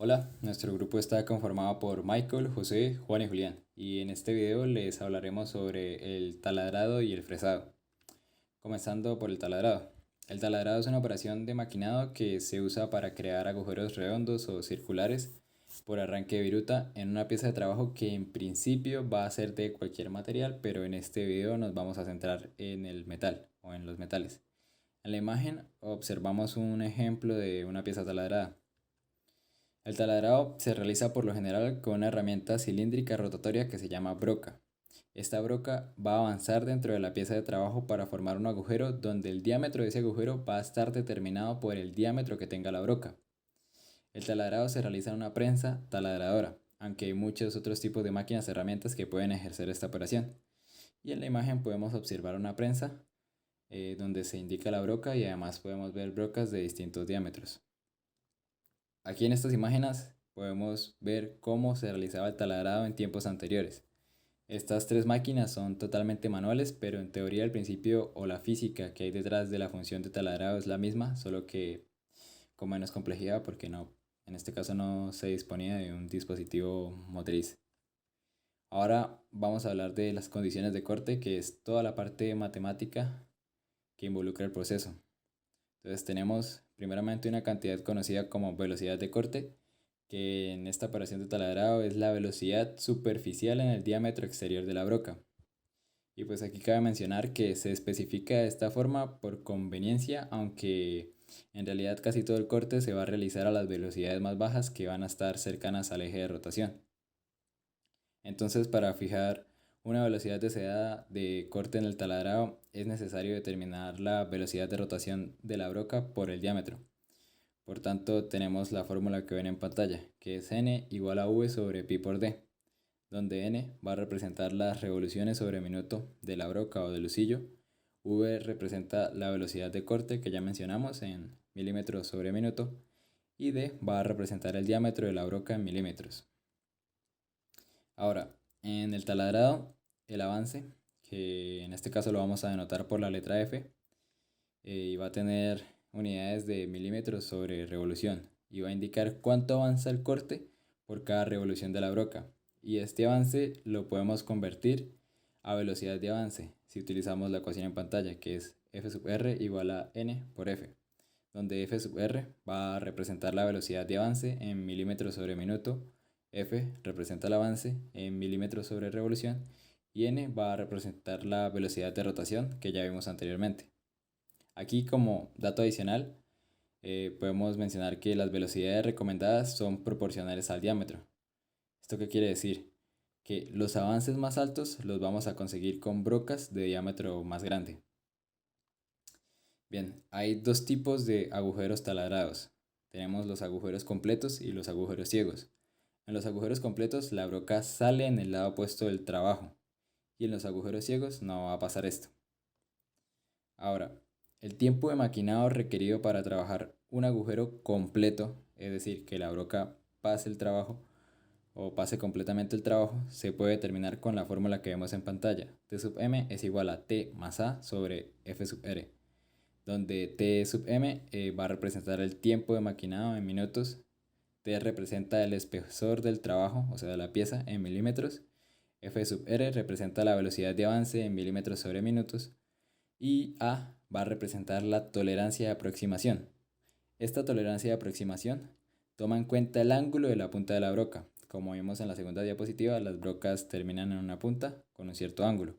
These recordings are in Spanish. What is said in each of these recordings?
Hola, nuestro grupo está conformado por Michael, José, Juan y Julián, y en este video les hablaremos sobre el taladrado y el fresado. Comenzando por el taladrado. El taladrado es una operación de maquinado que se usa para crear agujeros redondos o circulares por arranque de viruta en una pieza de trabajo que en principio va a ser de cualquier material, pero en este video nos vamos a centrar en el metal o en los metales. En la imagen observamos un ejemplo de una pieza taladrada. El taladrado se realiza por lo general con una herramienta cilíndrica rotatoria que se llama broca. Esta broca va a avanzar dentro de la pieza de trabajo para formar un agujero donde el diámetro de ese agujero va a estar determinado por el diámetro que tenga la broca. El taladrado se realiza en una prensa taladradora, aunque hay muchos otros tipos de máquinas y herramientas que pueden ejercer esta operación. Y en la imagen podemos observar una prensa donde se indica la broca y además podemos ver brocas de distintos diámetros. Aquí en estas imágenes podemos ver cómo se realizaba el taladrado en tiempos anteriores. Estas tres máquinas son totalmente manuales, pero en teoría el principio o la física que hay detrás de la función de taladrado es la misma, solo que con menos complejidad porque en este caso no se disponía de un dispositivo motriz. Ahora vamos a hablar de las condiciones de corte, que es toda la parte matemática que involucra el proceso. Entonces tenemos primeramente una cantidad conocida como velocidad de corte, que en esta operación de taladrado es la velocidad superficial en el diámetro exterior de la broca. Y pues aquí cabe mencionar que se especifica de esta forma por conveniencia, aunque en realidad casi todo el corte se va a realizar a las velocidades más bajas que van a estar cercanas al eje de rotación. Entonces, para fijar una velocidad deseada de corte en el taladrado es necesario determinar la velocidad de rotación de la broca por el diámetro. Por tanto, tenemos la fórmula que ven en pantalla, que es n igual a v sobre pi por d, donde n va a representar las revoluciones sobre minuto de la broca o del lucillo, v representa la velocidad de corte que ya mencionamos en milímetros sobre minuto, y d va a representar el diámetro de la broca en milímetros. Ahora, en el taladrado, el avance, que en este caso lo vamos a denotar por la letra F, y va a tener unidades de milímetros sobre revolución y va a indicar cuánto avanza el corte por cada revolución de la broca. Y este avance lo podemos convertir a velocidad de avance si utilizamos la ecuación en pantalla, que es F sub r igual a n por F, donde F sub r va a representar la velocidad de avance en milímetros sobre minuto, F representa el avance en milímetros sobre revolución y n va a representar la velocidad de rotación que ya vimos anteriormente. Aquí como dato adicional, podemos mencionar que las velocidades recomendadas son proporcionales al diámetro. ¿Esto qué quiere decir? Que los avances más altos los vamos a conseguir con brocas de diámetro más grande. Bien, hay dos tipos de agujeros taladrados. Tenemos los agujeros completos y los agujeros ciegos. En los agujeros completos la broca sale en el lado opuesto del trabajo y en los agujeros ciegos no va a pasar esto. Ahora, el tiempo de maquinado requerido para trabajar un agujero completo, es decir, que la broca pase el trabajo o pase completamente el trabajo, se puede determinar con la fórmula que vemos en pantalla. T sub m es igual a T más A sobre F sub r, donde T sub m va a representar el tiempo de maquinado en minutos, T representa el espesor del trabajo, o sea, de la pieza, en milímetros, F sub r representa la velocidad de avance en milímetros sobre minutos, y A va a representar la tolerancia de aproximación. Esta tolerancia de aproximación toma en cuenta el ángulo de la punta de la broca. Como vimos en la segunda diapositiva, las brocas terminan en una punta con un cierto ángulo.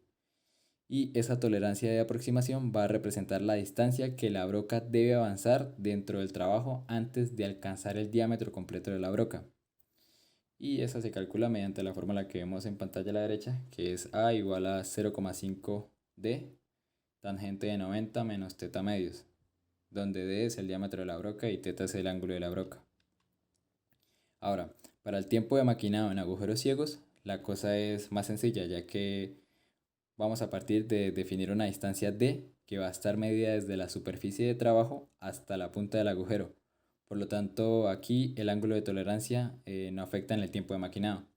Y esa tolerancia de aproximación va a representar la distancia que la broca debe avanzar dentro del trabajo antes de alcanzar el diámetro completo de la broca. Y esa se calcula mediante la fórmula que vemos en pantalla a la derecha, que es A igual a 0,5 d tangente de 90 menos teta medios, donde d es el diámetro de la broca y teta es el ángulo de la broca. Ahora, para el tiempo de maquinado en agujeros ciegos, la cosa es más sencilla, ya que vamos a partir de definir una distancia d que va a estar medida desde la superficie de trabajo hasta la punta del agujero. Por lo tanto, aquí el ángulo de tolerancia no afecta en el tiempo de maquinado.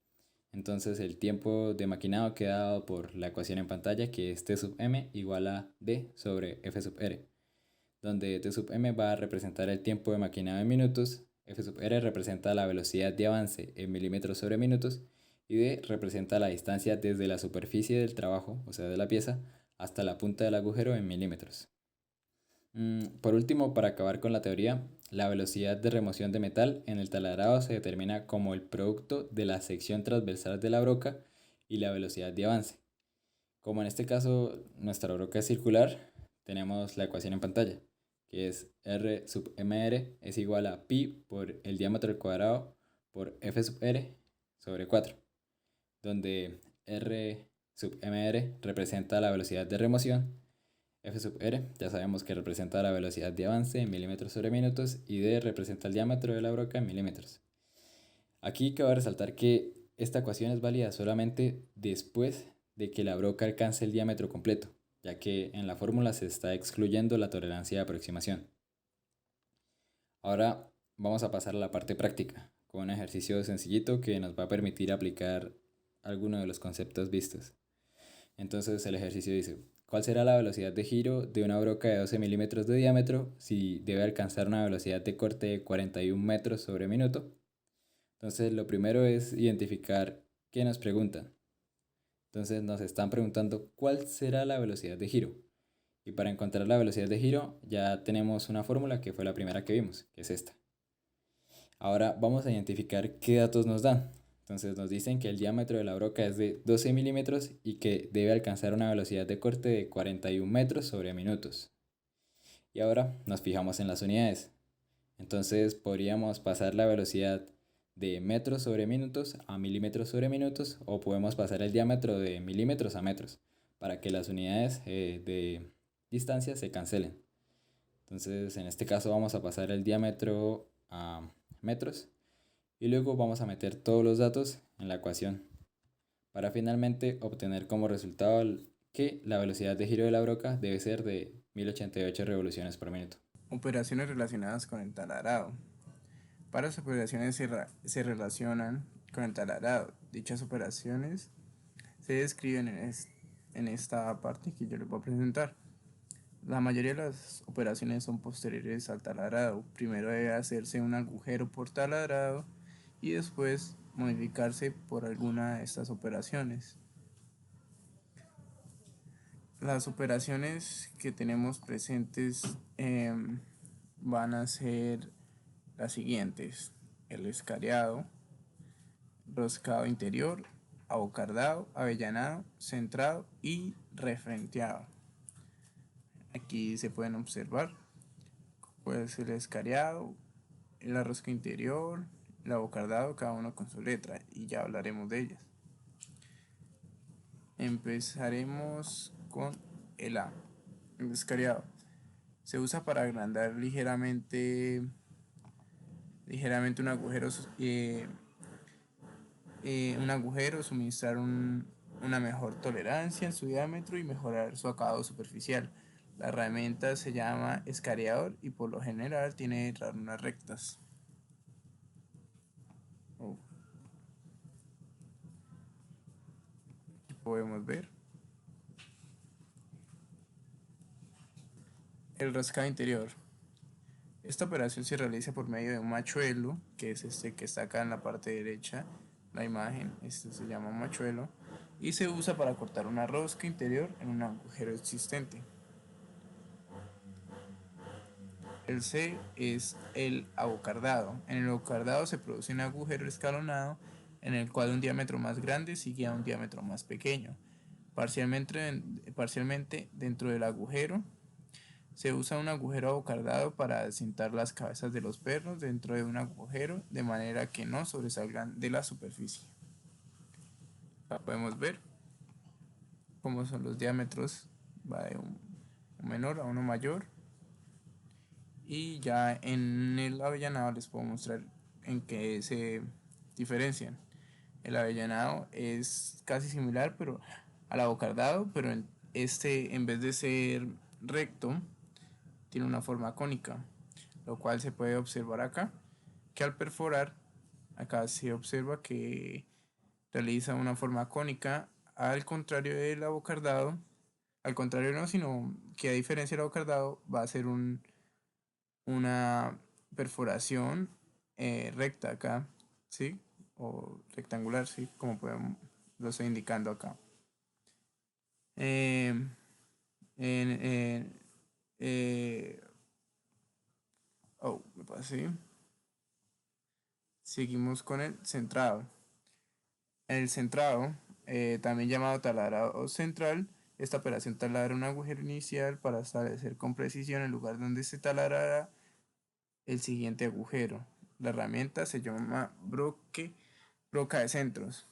Entonces el tiempo de maquinado queda dado por la ecuación en pantalla, que es T sub m igual a d sobre F sub r, donde T sub m va a representar el tiempo de maquinado en minutos, F sub r representa la velocidad de avance en milímetros sobre minutos y D representa la distancia desde la superficie del trabajo, o sea, de la pieza, hasta la punta del agujero en milímetros. Por último, para acabar con la teoría, la velocidad de remoción de metal en el taladrado se determina como el producto de la sección transversal de la broca y la velocidad de avance. Como en este caso nuestra broca es circular, tenemos la ecuación en pantalla, que es R sub mr es igual a pi por el diámetro al cuadrado por F sub r sobre 4, donde R sub mr representa la velocidad de remoción, F sub r ya sabemos que representa la velocidad de avance en milímetros sobre minutos y D representa el diámetro de la broca en milímetros. Aquí cabe resaltar que esta ecuación es válida solamente después de que la broca alcance el diámetro completo, ya que en la fórmula se está excluyendo la tolerancia de aproximación. Ahora vamos a pasar a la parte práctica, con un ejercicio sencillito que nos va a permitir aplicar algunos de los conceptos vistos. Entonces el ejercicio dice, ¿cuál será la velocidad de giro de una broca de 12 milímetros de diámetro si debe alcanzar una velocidad de corte de 41 metros sobre minuto? Entonces lo primero es identificar qué nos preguntan. Entonces nos están preguntando cuál será la velocidad de giro. Y para encontrar la velocidad de giro ya tenemos una fórmula que fue la primera que vimos, que es esta. Ahora vamos a identificar qué datos nos dan. Entonces nos dicen que el diámetro de la broca es de 12 milímetros y que debe alcanzar una velocidad de corte de 41 metros sobre minutos. Y ahora nos fijamos en las unidades. Entonces podríamos pasar la velocidad de metros sobre minutos a milímetros sobre minutos, o podemos pasar el diámetro de milímetros a metros para que las unidades de distancia se cancelen. Entonces en este caso vamos a pasar el diámetro a metros y luego vamos a meter todos los datos en la ecuación para finalmente obtener como resultado que la velocidad de giro de la broca debe ser de 1088 revoluciones por minuto. Operaciones relacionadas con el taladrado. Varias operaciones se relacionan con el taladrado. Dichas operaciones se describen en esta parte que yo les voy a presentar. La mayoría de las operaciones son posteriores al taladrado. Primero debe hacerse un agujero por taladrado y después modificarse por alguna de estas operaciones. Las operaciones que tenemos presentes van a ser las siguientes: el escariado, roscado interior, abocardado, avellanado, centrado y refrenteado. Aquí se pueden observar pues el escariado, el rosca interior, el abocardado, cada uno con su letra, y ya hablaremos de ellas. Empezaremos con el A, el escariado. Se usa para agrandar ligeramente un agujero, suministrar una mejor tolerancia en su diámetro y mejorar su acabado superficial. La herramienta se llama escariador y por lo general tiene ranuras rectas. Aquí podemos ver el rascado interior. Esta operación se realiza por medio de un machuelo, que es este que está acá en la parte derecha, la imagen. Este se llama machuelo y se usa para cortar una rosca interior en un agujero existente. El C es el abocardado. En el abocardado se produce un agujero escalonado en el cual un diámetro más grande sigue a un diámetro más pequeño. Parcialmente dentro del agujero se usa un agujero abocardado para sentar las cabezas de los pernos dentro de un agujero de manera que no sobresalgan de la superficie. Acá podemos ver cómo son los diámetros, va de un menor a uno mayor. Y ya en el avellanado les puedo mostrar en qué se diferencian. El avellanado es casi similar pero al abocardado, pero en vez de ser recto, tiene una forma cónica, lo cual se puede observar acá, que al perforar, acá se observa que realiza una forma cónica, al contrario del abocardado. Al contrario no, sino que a diferencia del abocardado va a ser una perforación recta acá, ¿sí? O rectangular, ¿sí? Como podemos, lo estoy indicando acá. Em, en, en- eh, me pasé. Seguimos con el centrado. El centrado, también llamado taladrado central, esta operación taladra un agujero inicial para establecer con precisión el lugar donde se taladrará el siguiente agujero. La herramienta se llama broca de centros.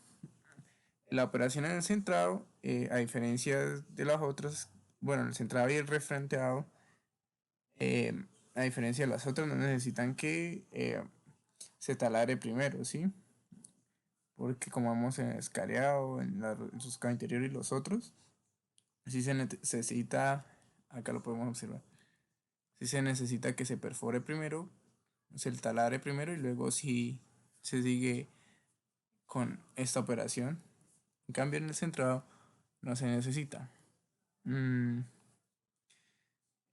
La operación en el centrado, a diferencia de las otras, bueno, el centrado y el refrenteado, eh, a diferencia de las otras, no necesitan que se taladre primero, ¿sí? Porque como vamos en el escareado, en la rosca interior y los otros, sí se necesita, acá lo podemos observar, sí se necesita que se perfore primero, se taladre primero y luego sí se sigue con esta operación. En cambio en el centrado no se necesita. Mm,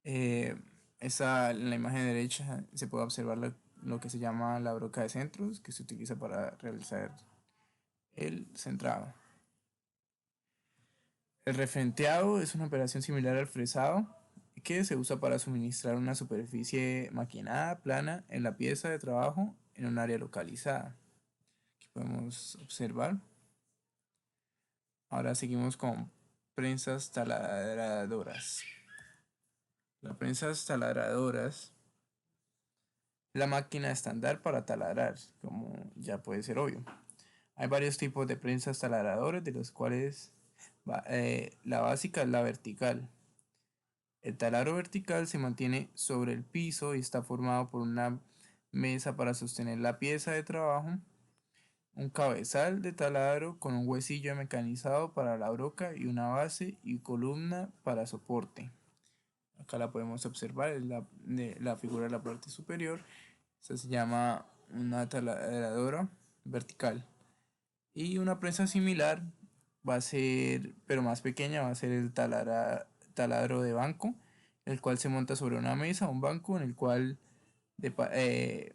eh, en la imagen derecha se puede observar lo que se llama la broca de centros, que se utiliza para realizar el centrado. El refrenteado es una operación similar al fresado que se usa para suministrar una superficie maquinada plana en la pieza de trabajo en un área localizada. Aquí podemos observar. Ahora seguimos con prensas taladradoras. Las prensas taladradoras, la máquina estándar para taladrar, como ya puede ser obvio. Hay varios tipos de prensas taladradoras, de los cuales la básica es la vertical. El taladro vertical se mantiene sobre el piso y está formado por una mesa para sostener la pieza de trabajo, un cabezal de taladro con un huesillo mecanizado para la broca y una base y columna para soporte. Acá la podemos observar, es la figura de la parte superior. Esta se llama una taladradora vertical. Y una prensa similar va a ser, pero más pequeña, va a ser el taladro de banco, el cual se monta sobre una mesa o un banco en el cual, de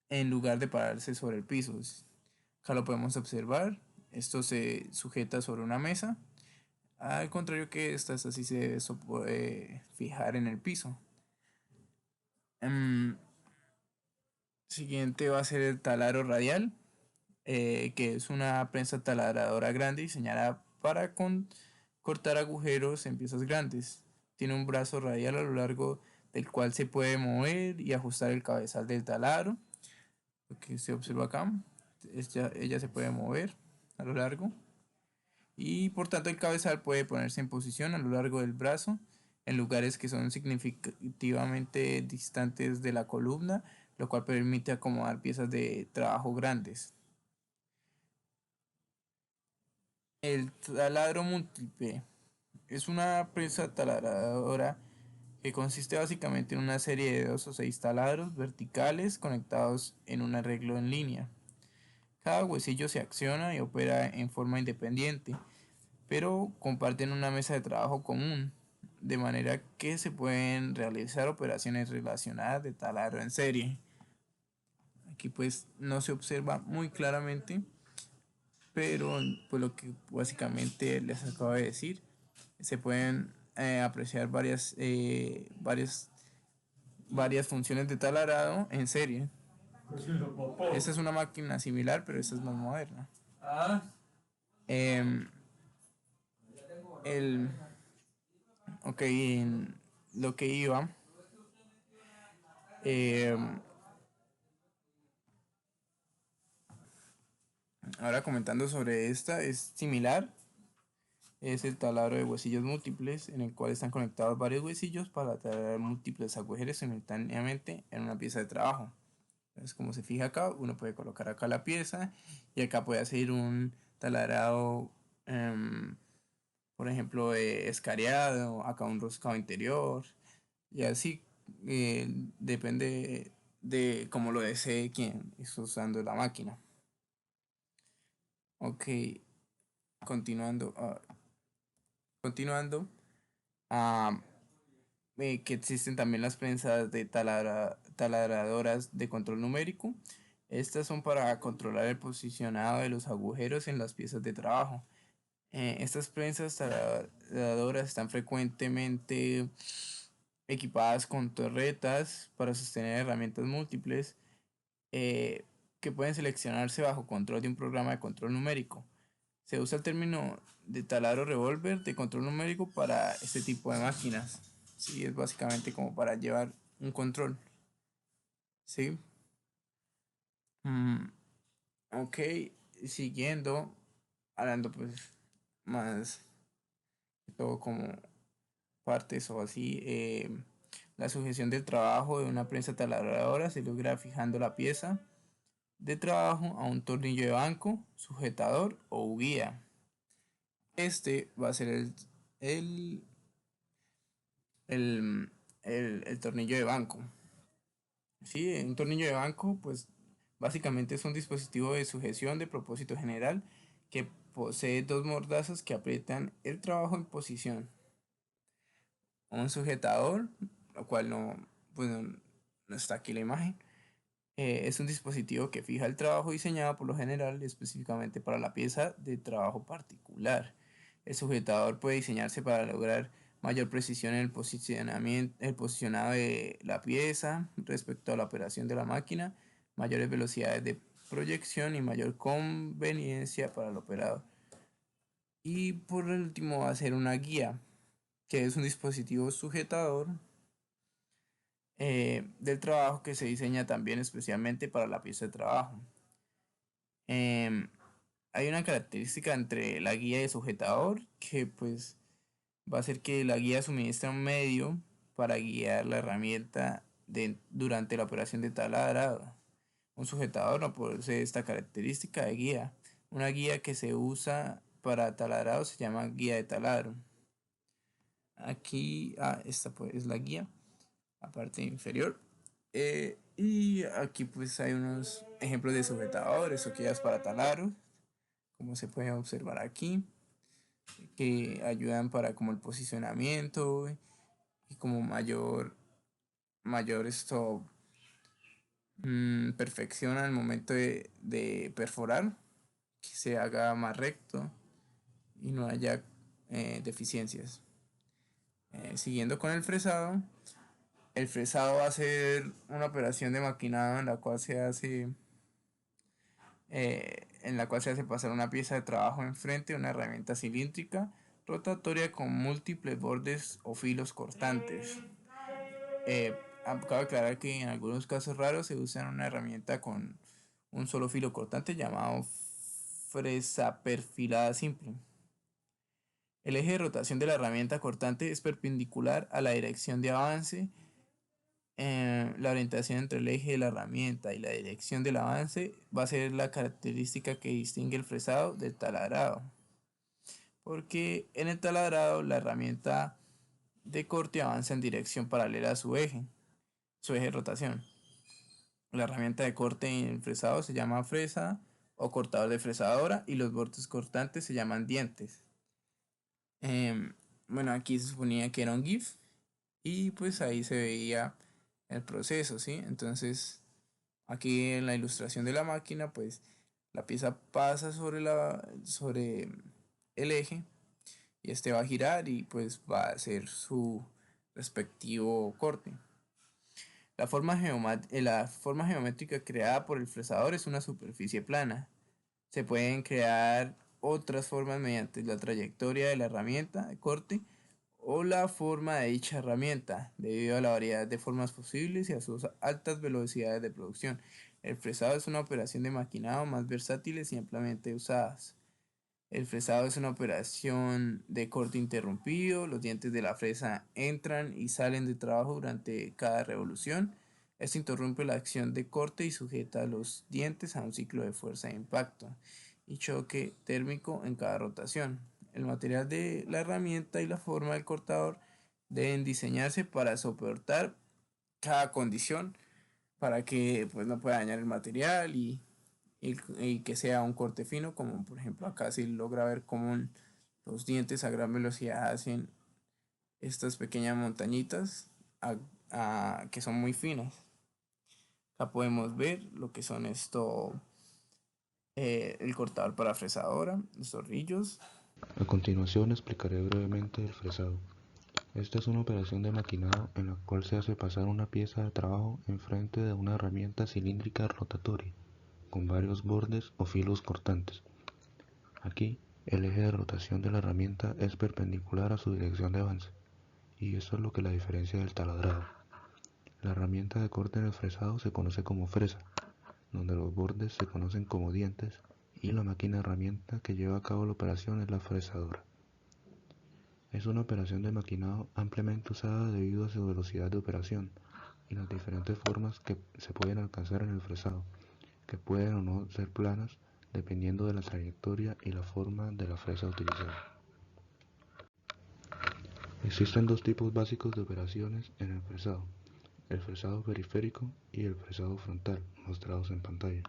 en lugar de pararse sobre el piso. Acá lo podemos observar. Esto se sujeta sobre una mesa. Al contrario que estas, así se debe fijar en el piso. Em, Siguiente va a ser el taladro radial, que es una prensa taladradora grande diseñada para cortar agujeros en piezas grandes. Tiene un brazo radial a lo largo del cual se puede mover y ajustar el cabezal del taladro. Lo que se observa acá, ella se puede mover a lo largo y por tanto el cabezal puede ponerse en posición a lo largo del brazo en lugares que son significativamente distantes de la columna, lo cual permite acomodar piezas de trabajo grandes. El taladro múltiple es una prensa taladradora que consiste básicamente en una serie de 2 o 6 taladros verticales conectados en un arreglo en línea. Cada huesillo se acciona y opera en forma independiente, pero comparten una mesa de trabajo común, de manera que se pueden realizar operaciones relacionadas de taladro en serie. Aquí pues no se observa muy claramente, pero pues lo que básicamente les acabo de decir, se pueden apreciar varias funciones de taladrado en serie. Esta es una máquina similar, pero esta es más moderna. Em, el, ok, en lo que iba, em, ahora comentando sobre esta, es similar. Es el taladro de huesillos múltiples, en el cual están conectados varios huesillos para taladrar múltiples agujeros simultáneamente en una pieza de trabajo. Entonces, como se fija acá, uno puede colocar acá la pieza y acá puede hacer un taladrado, por ejemplo, escareado, acá un roscado interior y así depende de cómo lo desee quien está usando la máquina. Ok, continuando. Continuando. ah, que existen también las prensas de taladradoras de control numérico, Estas son para controlar el posicionado de los agujeros en las piezas de trabajo. Estas prensas taladoras están frecuentemente equipadas con torretas para sostener herramientas múltiples eh, que pueden seleccionarse bajo control de un programa de control numérico. Se usa el término de taladro revólver de control numérico para este tipo de máquinas. Sí, es básicamente como para llevar un control. Sí. Mm, ok, siguiendo, hablando pues más que todo como partes o así, la sujeción del trabajo de una prensa taladradora se logra fijando la pieza de trabajo a un tornillo de banco, sujetador o guía. Este va a ser el, el, el tornillo de banco. Sí, un tornillo de banco, pues básicamente es un dispositivo de sujeción de propósito general que posee dos mordazas que aprietan el trabajo en posición. Un sujetador, lo cual pues no está aquí la imagen. Es un dispositivo que fija el trabajo diseñado por lo general específicamente para la pieza de trabajo particular. El sujetador puede diseñarse para lograr mayor precisión en el posicionamiento, el posicionado de la pieza respecto a la operación de la máquina, mayores velocidades de proyección y mayor conveniencia para el operador. Y por último va a ser una guía, que es un dispositivo sujetador del trabajo que se diseña también especialmente para la pieza de trabajo. Em, Hay una característica entre la guía y el sujetador que pues va a hacer que la guía suministra un medio para guiar la herramienta durante la operación de taladrado. Un sujetador no posee esta característica de guía. Una guía que se usa para taladrado se llama guía de taladro. Aquí, esta pues es la guía, la parte inferior. Y aquí pues hay unos ejemplos de sujetadores o guías para taladros, como se puede observar aquí, que ayudan para como el posicionamiento y como mayor perfección al momento de perforar, que se haga más recto y no haya deficiencias. Siguiendo con el fresado va a ser una operación de maquinado en la cual se hace pasar una pieza de trabajo enfrente de una herramienta cilíndrica rotatoria con múltiples bordes o filos cortantes. Cabe aclarar que en algunos casos raros se usa una herramienta con un solo filo cortante llamado fresa perfilada simple. El eje de rotación de la herramienta cortante es perpendicular a la dirección de avance. La orientación entre el eje de la herramienta y la dirección del avance va a ser la característica que distingue el fresado del taladrado. Porque en el taladrado la herramienta de corte avanza en dirección paralela a su eje de rotación. La herramienta de corte en el fresado se llama fresa o cortador de fresadora y los bordes cortantes se llaman dientes. Em, bueno, aquí se suponía que era un GIF y pues ahí se veía el proceso, ¿sí? Entonces, aquí en la ilustración de la máquina, pues la pieza pasa sobre el eje y este va a girar y pues va a hacer su respectivo corte. La forma geométrica creada por el fresador es una superficie plana. Se pueden crear otras formas mediante la trayectoria de la herramienta de corte o la forma de dicha herramienta, debido a la variedad de formas posibles y a sus altas velocidades de producción. El fresado es una operación de maquinado más versátiles y ampliamente usadas. El fresado es una operación de corte interrumpido, los dientes de la fresa entran y salen de trabajo durante cada revolución. Esto interrumpe la acción de corte y sujeta los dientes a un ciclo de fuerza de impacto y choque térmico en cada rotación. El material de la herramienta y la forma del cortador deben diseñarse para soportar cada condición para que pues, no pueda dañar el material y que sea un corte fino, como por ejemplo acá se logra ver cómo los dientes a gran velocidad hacen estas pequeñas montañitas que son muy finas. Acá podemos ver lo que son el cortador para fresadora, los tornillos. A continuación explicaré brevemente el fresado. Esta es una operación de maquinado en la cual se hace pasar una pieza de trabajo enfrente de una herramienta cilíndrica rotatoria, con varios bordes o filos cortantes. Aquí, el eje de rotación de la herramienta es perpendicular a su dirección de avance, y esto es lo que la diferencia del taladrado. La herramienta de corte en el fresado se conoce como fresa, donde los bordes se conocen como dientes, y la máquina herramienta que lleva a cabo la operación es la fresadora. Es una operación de maquinado ampliamente usada debido a su velocidad de operación y las diferentes formas que se pueden alcanzar en el fresado, que pueden o no ser planas dependiendo de la trayectoria y la forma de la fresa utilizada. Existen dos tipos básicos de operaciones en el fresado periférico y el fresado frontal, mostrados en pantalla.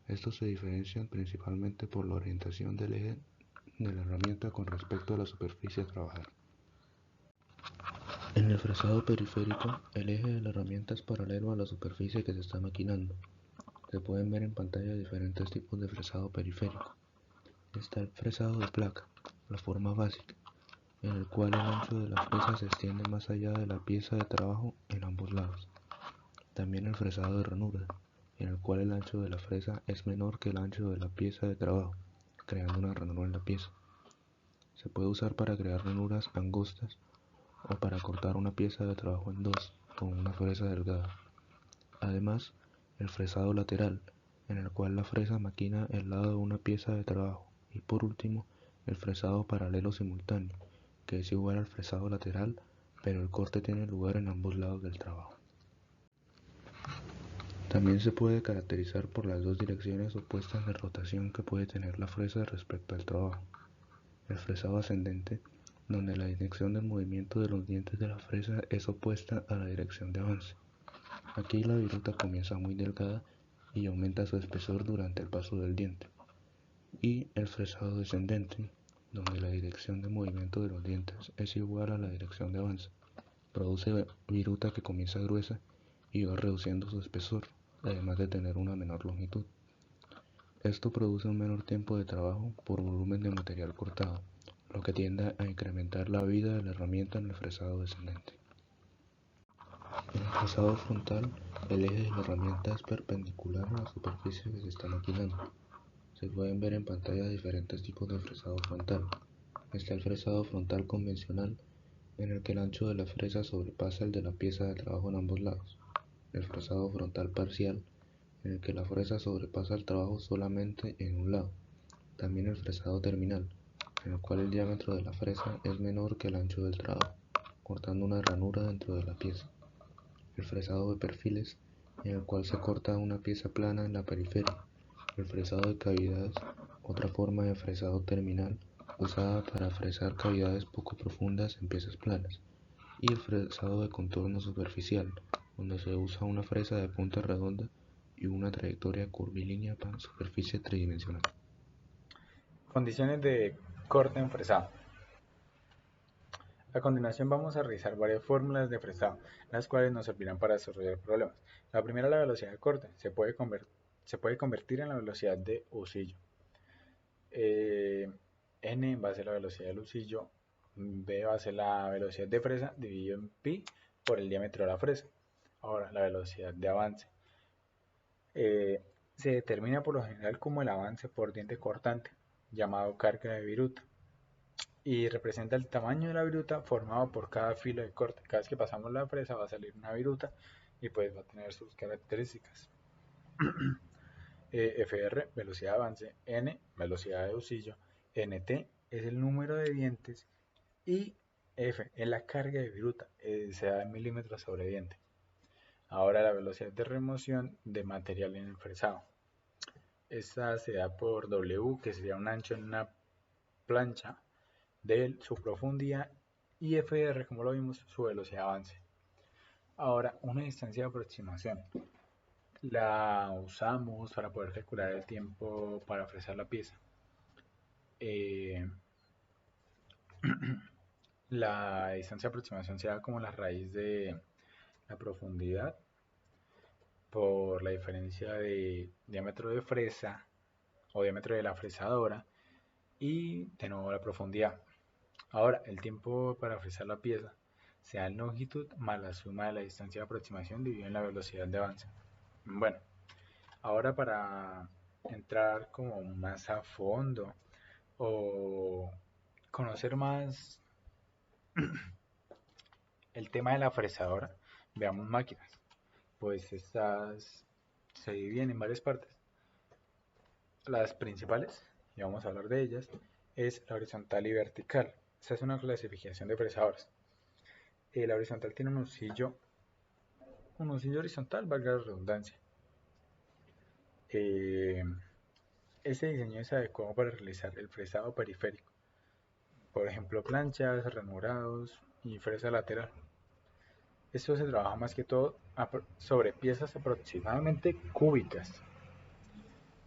Estos se diferencian principalmente por la orientación del eje de la herramienta con respecto a la superficie a trabajar. En el fresado periférico, el eje de la herramienta es paralelo a la superficie que se está maquinando. Se pueden ver en pantalla diferentes tipos de fresado periférico. Está el fresado de placa, la forma básica, en el cual el ancho de la fresa se extiende más allá de la pieza de trabajo en ambos lados. También el fresado de ranura, en el cual el ancho de la fresa es menor que el ancho de la pieza de trabajo, creando una ranura en la pieza. Se puede usar para crear ranuras angostas o para cortar una pieza de trabajo en dos con una fresa delgada. Además, el fresado lateral, en el cual la fresa maquina el lado de una pieza de trabajo. Y por último, el fresado paralelo simultáneo, que es igual al fresado lateral, pero el corte tiene lugar en ambos lados del trabajo. También se puede caracterizar por las dos direcciones opuestas de rotación que puede tener la fresa respecto al trabajo. El fresado ascendente, donde la dirección del movimiento de los dientes de la fresa es opuesta a la dirección de avance. Aquí la viruta comienza muy delgada y aumenta su espesor durante el paso del diente. Y el fresado descendente, donde la dirección de movimiento de los dientes es igual a la dirección de avance. Produce viruta que comienza gruesa y va reduciendo su espesor, además de tener una menor longitud. Esto produce un menor tiempo de trabajo por volumen de material cortado, lo que tiende a incrementar la vida de la herramienta en el fresado descendente. En el fresado frontal, el eje de la herramienta es perpendicular a la superficie que se está maquinando. Se pueden ver en pantalla diferentes tipos de fresado frontal. Está el fresado frontal convencional, en el que el ancho de la fresa sobrepasa el de la pieza de trabajo en ambos lados. El fresado frontal parcial, en el que la fresa sobrepasa el trabajo solamente en un lado. También el fresado terminal, en el cual el diámetro de la fresa es menor que el ancho del trabajo, cortando una ranura dentro de la pieza. El fresado de perfiles, en el cual se corta una pieza plana en la periferia. El fresado de cavidades, otra forma de fresado terminal, usada para fresar cavidades poco profundas en piezas planas. Y el fresado de contorno superficial, donde se usa una fresa de punta redonda y una trayectoria curvilínea para superficie tridimensional. Condiciones de corte en fresado. A continuación vamos a revisar varias fórmulas de fresado, las cuales nos servirán para desarrollar problemas. La primera es la velocidad de corte. Se puede convertir en la velocidad de usillo. N va a ser la velocidad del usillo, B va a ser la velocidad de fresa dividido en pi por el diámetro de la fresa. Ahora, la velocidad de avance. Se determina por lo general como el avance por diente cortante, llamado carga de viruta, y representa el tamaño de la viruta formado por cada filo de corte. Cada vez que pasamos la fresa va a salir una viruta y pues va a tener sus características. FR, velocidad de avance, N, velocidad de usillo, NT es el número de dientes y F es la carga de viruta, se da en milímetros sobre diente. Ahora la velocidad de remoción de material en el fresado. Esta se da por W, que sería un ancho en una plancha, de su profundidad, y FR, como lo vimos, su velocidad de avance. Ahora, una distancia de aproximación. La usamos para poder calcular el tiempo para fresar la pieza. La distancia de aproximación se da como la raíz de la profundidad por la diferencia de diámetro de fresa o diámetro de la fresadora y de nuevo la profundidad. Ahora, el tiempo para fresar la pieza se da en longitud más la suma de la distancia de aproximación dividido en la velocidad de avance. Bueno, ahora para entrar como más a fondo o conocer más el tema de la fresadora, veamos máquinas. Pues estas se dividen en varias partes. Las principales, y vamos a hablar de ellas, es la horizontal y vertical. Esta es una clasificación de fresadoras. La horizontal tiene un husillo horizontal, valga la redundancia. Este diseño es adecuado para realizar el fresado periférico, por ejemplo planchas, ranurados y fresa lateral. Esto se trabaja más que todo sobre piezas aproximadamente cúbicas.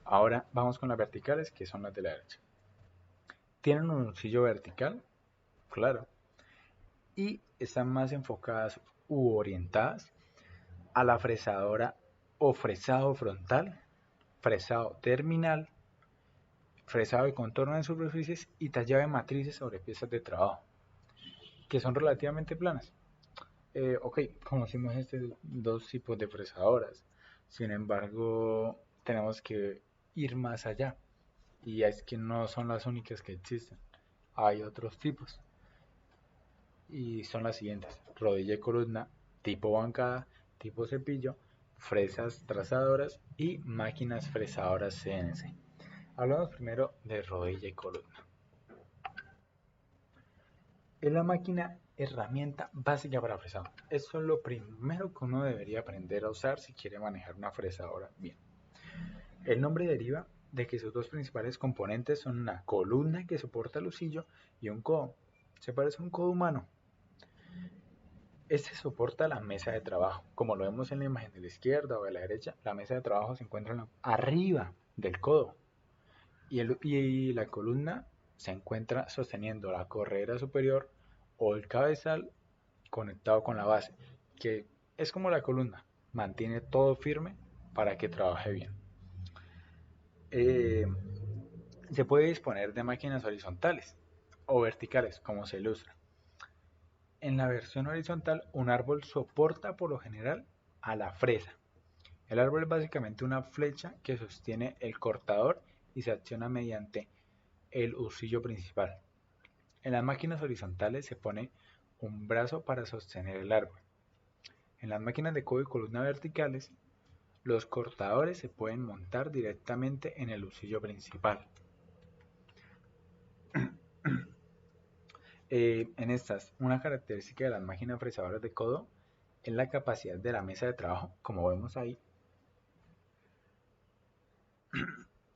Ahora vamos con las verticales, que son las de la derecha. Tienen un husillo vertical, claro, y están más enfocadas u orientadas a la fresadora o fresado frontal, fresado terminal, fresado de contorno de superficies y tallado de matrices sobre piezas de trabajo, que son relativamente planas. Ok, conocimos estos dos tipos de fresadoras, sin embargo, tenemos que ir más allá, y es que no son las únicas que existen, hay otros tipos, y son las siguientes: rodilla y columna, tipo bancada, tipo cepillo, fresas trazadoras y máquinas fresadoras CNC. Hablamos primero de rodilla y columna. Es la máquina herramienta básica para fresado. Eso es lo primero que uno debería aprender a usar si quiere manejar una fresadora bien. El nombre deriva de que sus dos principales componentes son una columna que soporta el husillo y un codo. Se parece a un codo humano. Este soporta la mesa de trabajo. Como lo vemos en la imagen de la izquierda o de la derecha, la mesa de trabajo se encuentra arriba del codo y la columna se encuentra sosteniendo la corredera superior o el cabezal conectado con la base, que es como la columna, mantiene todo firme para que trabaje bien. Se puede disponer de máquinas horizontales o verticales, como se ilustra. En la versión horizontal, un árbol soporta por lo general a la fresa. El árbol es básicamente una flecha que sostiene el cortador y se acciona mediante el husillo principal. En las máquinas horizontales se pone un brazo para sostener el árbol. En las máquinas de codo y columna verticales, los cortadores se pueden montar directamente en el husillo principal. En estas, una característica de las máquinas fresadoras de codo es la capacidad de la mesa de trabajo, como vemos ahí,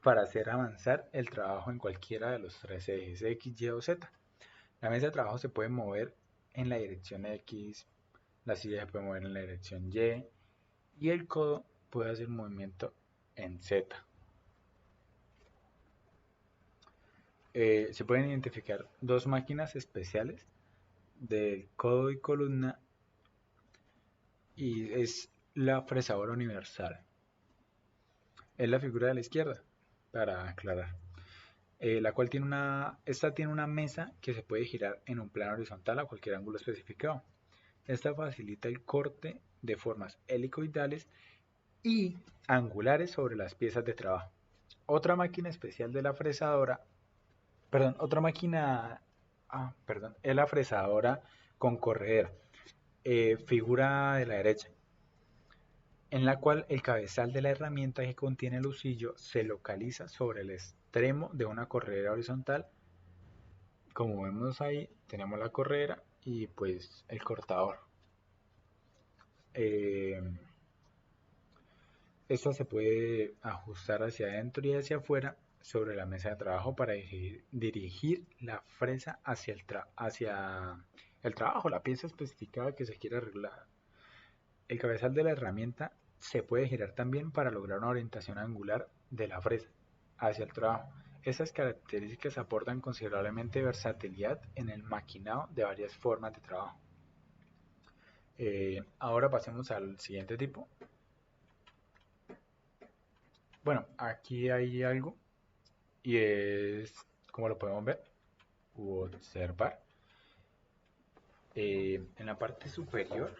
para hacer avanzar el trabajo en cualquiera de los tres ejes X, Y o Z. La mesa de trabajo se puede mover en la dirección X, la silla se puede mover en la dirección y el codo puede hacer un movimiento en Z. Se pueden identificar dos máquinas especiales del codo y columna y es la fresadora universal. Es la figura de la izquierda, para aclarar. La cual esta tiene una mesa que se puede girar en un plano horizontal a cualquier ángulo especificado. Esta facilita el corte de formas helicoidales y angulares sobre las piezas de trabajo. Otra máquina especial de la fresadora, es la fresadora con corredera, figura de la derecha, en la cual el cabezal de la herramienta que contiene el husillo se localiza sobre el extremo de una corredera horizontal. Como vemos ahí, tenemos la corredera y pues el cortador. Esta se puede ajustar hacia adentro y hacia afuera sobre la mesa de trabajo para dirigir la fresa hacia el trabajo, la pieza especificada que se quiere arreglar. El cabezal de la herramienta se puede girar también para lograr una orientación angular de la fresa hacia el trabajo. Estas características aportan considerablemente versatilidad en el maquinado de varias formas de trabajo. Ahora pasemos al siguiente tipo, Bueno, aquí hay algo y es, como lo podemos ver u observar, en la parte superior,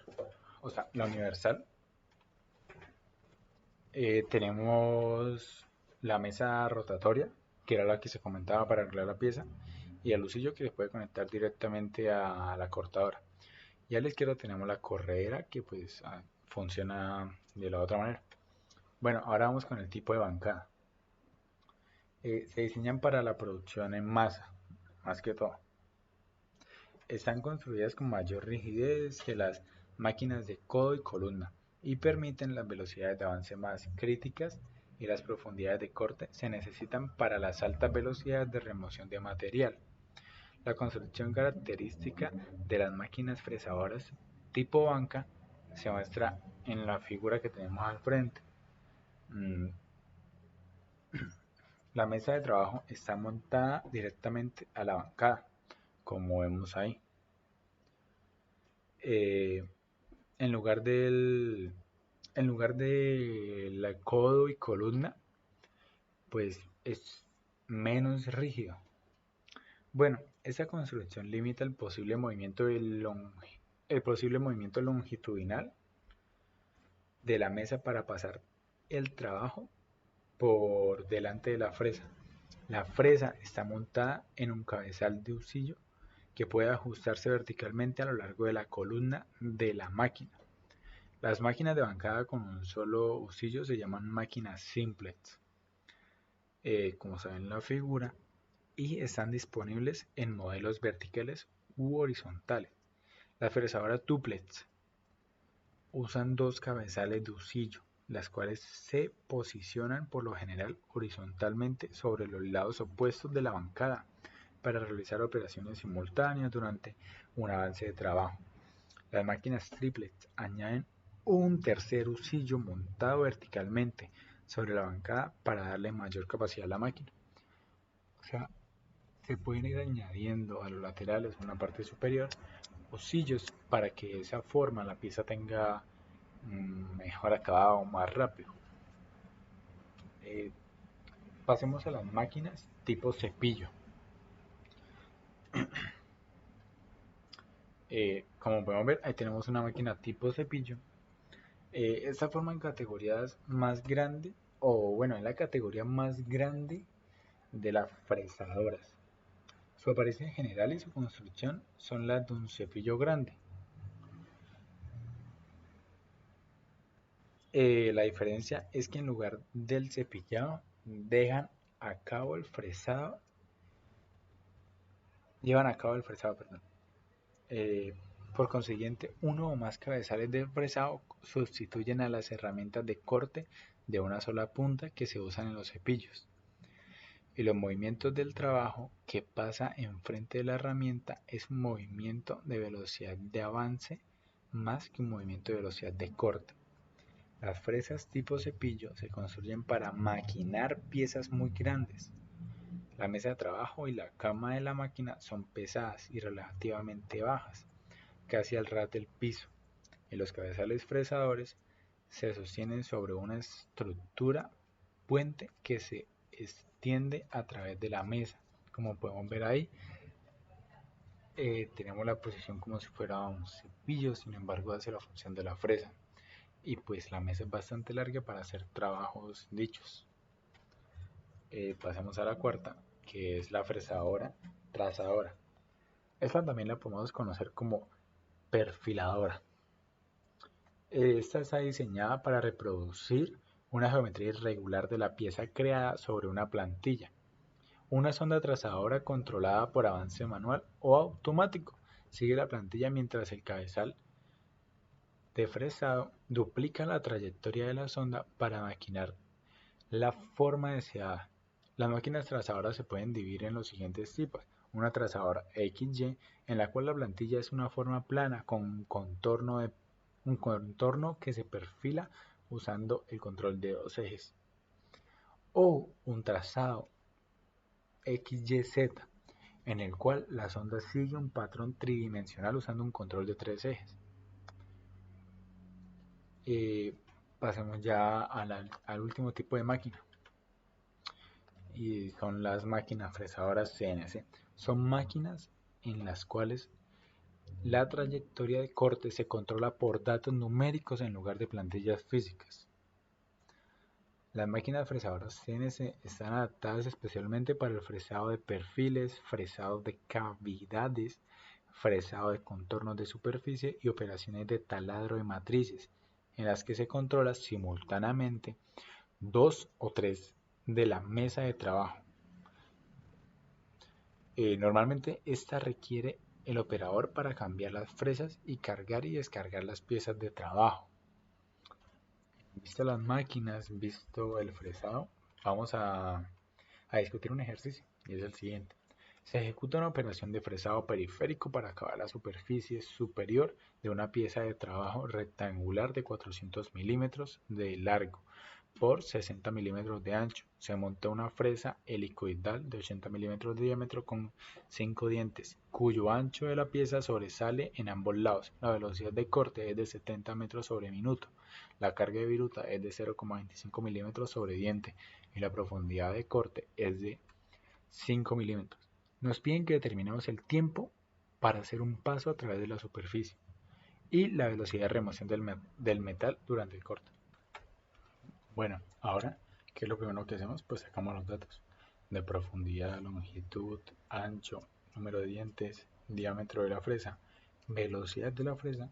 o sea, la universal, tenemos la mesa rotatoria, que era la que se comentaba para arreglar la pieza, y el lucillo que se puede conectar directamente a la cortadora. Y a la izquierda tenemos la corredera que pues funciona de la otra manera. Bueno, ahora vamos con el tipo de bancada. Se diseñan para la producción en masa, más que todo. Están construidas con mayor rigidez que las máquinas de codo y columna y permiten las velocidades de avance más críticas, y las profundidades de corte se necesitan para las altas velocidades de remoción de material. La construcción característica de las máquinas fresadoras tipo banca se muestra en la figura que tenemos al frente. La mesa de trabajo está montada directamente a la bancada, como vemos ahí. En lugar de la codo y columna, pues es menos rígido. Bueno, esta construcción limita el posible movimiento longitudinal de la mesa para pasar el trabajo por delante de la fresa. La fresa está montada en un cabezal de husillo que puede ajustarse verticalmente a lo largo de la columna de la máquina. Las máquinas de bancada con un solo husillo se llaman máquinas simplex, como se ve en la figura, y están disponibles en modelos verticales u horizontales. Las fresadoras duplex usan dos cabezales de husillo, las cuales se posicionan por lo general horizontalmente sobre los lados opuestos de la bancada para realizar operaciones simultáneas durante un avance de trabajo. Las máquinas triplex añaden un tercer husillo montado verticalmente sobre la bancada para darle mayor capacidad a la máquina. O sea, se pueden ir añadiendo a los laterales o en la parte superior husillos para que de esa forma la pieza tenga mejor acabado, más rápido. Pasemos a las máquinas tipo cepillo. Como podemos ver, ahí tenemos una máquina tipo cepillo. Esta forma en categorías más grande, o bueno, en la categoría más grande de las fresadoras. Su apariencia general y su construcción son las de un cepillo grande. La diferencia es que en lugar del cepillado llevan a cabo el fresado, perdón. Por consiguiente, uno o más cabezales de fresado sustituyen a las herramientas de corte de una sola punta que se usan en los cepillos. Y los movimientos del trabajo que pasa enfrente de la herramienta es un movimiento de velocidad de avance más que un movimiento de velocidad de corte. Las fresas tipo cepillo se construyen para maquinar piezas muy grandes. La mesa de trabajo y la cama de la máquina son pesadas y relativamente bajas, casi al ras del piso, y los cabezales fresadores se sostienen sobre una estructura puente que se extiende a través de la mesa. Como podemos ver ahí, tenemos la posición como si fuera un cepillo, sin embargo hace la función de la fresa. Y pues la mesa es bastante larga para hacer trabajos dichos. Pasemos a la cuarta, que es la fresadora trazadora. Esta también la podemos conocer como perfiladora. Esta está diseñada para reproducir una geometría irregular de la pieza creada sobre una plantilla. Una sonda trazadora controlada por avance manual o automático sigue la plantilla mientras el cabezal de fresado duplica la trayectoria de la sonda para maquinar la forma deseada. Las máquinas trazadoras se pueden dividir en los siguientes tipos. Una trazadora XY, en la cual la plantilla es una forma plana con un contorno que se perfila usando el control de dos ejes. O un trazado XYZ, en el cual la sonda sigue un patrón tridimensional usando un control de tres ejes. Pasemos ya al último tipo de máquina, y son las máquinas fresadoras CNC. Son máquinas en las cuales la trayectoria de corte se controla por datos numéricos en lugar de plantillas físicas. Las máquinas fresadoras CNC están adaptadas especialmente para el fresado de perfiles, fresado de cavidades, fresado de contornos de superficie y operaciones de taladro de matrices, en las que se controla simultáneamente 2 o 3 de la mesa de trabajo. Normalmente esta requiere el operador para cambiar las fresas y cargar y descargar las piezas de trabajo. Visto las máquinas, visto el fresado, vamos a discutir un ejercicio y es el siguiente. Se ejecuta una operación de fresado periférico para acabar la superficie superior de una pieza de trabajo rectangular de 400 milímetros de largo por 60 milímetros de ancho. Se monta una fresa helicoidal de 80 milímetros de diámetro con 5 dientes, cuyo ancho de la pieza sobresale en ambos lados. La velocidad de corte es de 70 metros sobre minuto. La carga de viruta es de 0,25 milímetros sobre diente y la profundidad de corte es de 5 milímetros. Nos piden que determinemos el tiempo para hacer un paso a través de la superficie y la velocidad de remoción del metal durante el corte. Bueno, ahora, ¿qué es lo primero que hacemos? Pues sacamos los datos de profundidad, longitud, ancho, número de dientes, diámetro de la fresa, velocidad de la fresa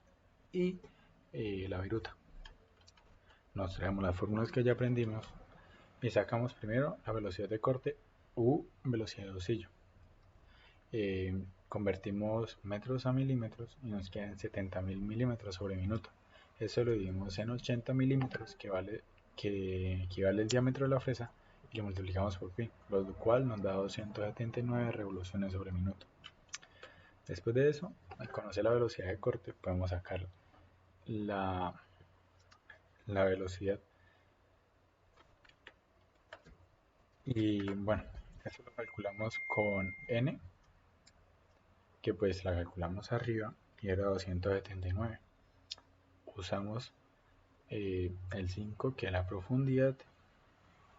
y la viruta. Nos traemos las fórmulas que ya aprendimos y sacamos primero la velocidad de corte u velocidad de bolsillo. Convertimos metros a milímetros y nos quedan 70.000 milímetros sobre minuto. Eso lo dividimos en 80 milímetros, que equivale al diámetro de la fresa, y lo multiplicamos por pi, lo cual nos da 279 revoluciones sobre minuto. Después de eso, al conocer la velocidad de corte, podemos sacar la velocidad. Y bueno, eso lo calculamos con n, que pues la calculamos arriba y era 279. Usamos el 5, que es la profundidad,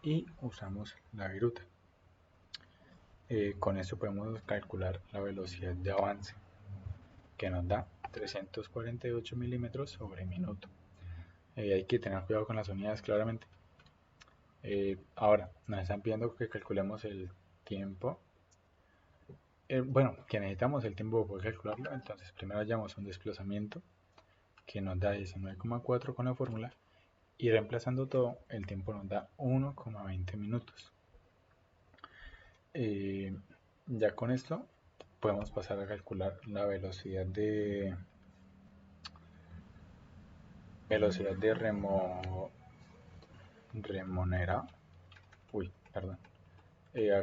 y usamos la viruta. Con esto podemos calcular la velocidad de avance, que nos da 348 milímetros sobre minuto. Hay que tener cuidado con las unidades, claramente. Ahora, nos están pidiendo que calculemos el tiempo. Bueno, que necesitamos el tiempo para poder calcularlo. Entonces, primero hallamos un desplazamiento que nos da 19,4 con la fórmula, y reemplazando todo, el tiempo nos da 1,20 minutos. Ya con esto podemos pasar a calcular la velocidad de a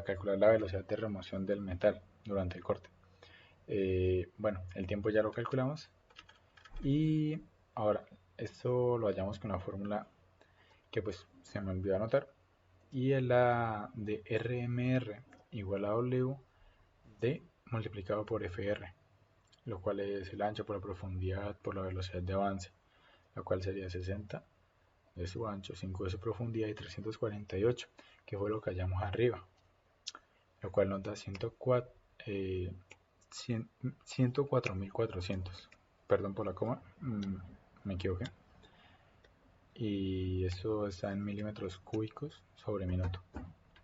calcular la velocidad de remoción del metal durante el corte. Bueno, el tiempo ya lo calculamos y ahora esto lo hallamos con la fórmula que pues se me olvidó anotar, y es la de RMR igual a W D multiplicado por FR, lo cual es el ancho por la profundidad por la velocidad de avance, la cual sería 60 de su ancho, 5 de su profundidad y 348, que fue lo que hallamos arriba, lo cual nos da 104.400. Perdón por la coma, me equivoqué. Y eso está en milímetros cúbicos sobre minuto.